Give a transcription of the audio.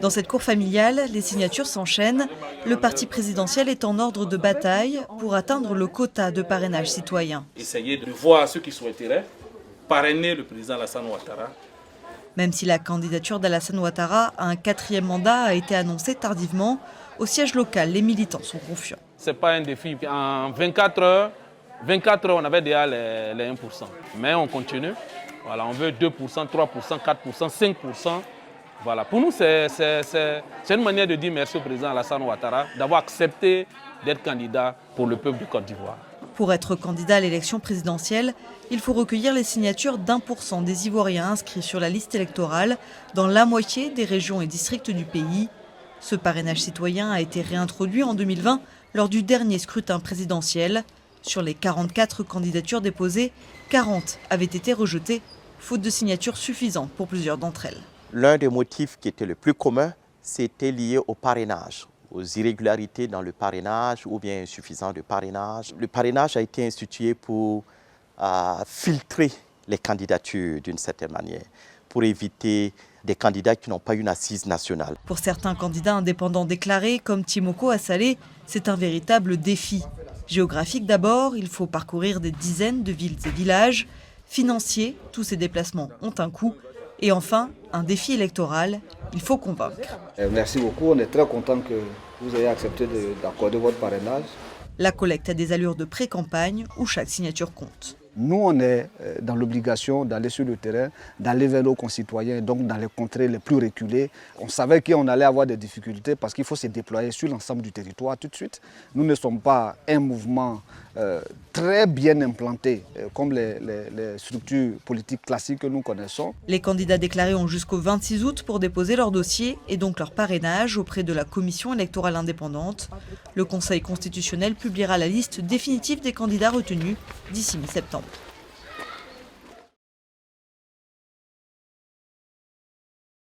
Dans cette cour familiale, les signatures s'enchaînent. Le parti présidentiel est en ordre de bataille pour atteindre le quota de parrainage citoyen. Essayer de voir ceux qui souhaiteraient parrainer le président Alassane Ouattara. Même si la candidature d'Alassane Ouattara à un 4e mandat a été annoncée tardivement, au siège local, les militants sont confiants. Ce n'est pas un défi. En 24 heures, on avait déjà les 1%. Mais on continue. Voilà, on veut 2%, 3%, 4%, 5%. Voilà. Pour nous, c'est une manière de dire merci au président Alassane Ouattara d'avoir accepté d'être candidat pour le peuple de Côte d'Ivoire. Pour être candidat à l'élection présidentielle, il faut recueillir les signatures d'1% des Ivoiriens inscrits sur la liste électorale dans la moitié des régions et districts du pays. Ce parrainage citoyen a été réintroduit en 2020 lors du dernier scrutin présidentiel. Sur les 44 candidatures déposées, 40 avaient été rejetées, faute de signatures suffisantes pour plusieurs d'entre elles. L'un des motifs qui était le plus commun, c'était lié au parrainage, aux irrégularités dans le parrainage ou bien insuffisant de parrainage. Le parrainage a été institué pour filtrer les candidatures d'une certaine manière, pour éviter des candidats qui n'ont pas une assise nationale. Pour certains candidats indépendants déclarés, comme Timoko Assalé, c'est un véritable défi. Géographique d'abord, il faut parcourir des dizaines de villes et villages. Financier, tous ces déplacements ont un coût. Et enfin, un défi électoral, il faut convaincre. Merci beaucoup, on est très content que vous ayez accepté d'accorder votre parrainage. La collecte a des allures de pré-campagne où chaque signature compte. Nous, on est dans l'obligation d'aller sur le terrain, d'aller vers nos concitoyens, donc dans les contrées les plus reculées. On savait qu'on allait avoir des difficultés parce qu'il faut se déployer sur l'ensemble du territoire tout de suite. Nous ne sommes pas un mouvement très bien implanté comme les structures politiques classiques que nous connaissons. Les candidats déclarés ont jusqu'au 26 août pour déposer leur dossier et donc leur parrainage auprès de la Commission électorale indépendante. Le Conseil constitutionnel publiera la liste définitive des candidats retenus d'ici mi-septembre.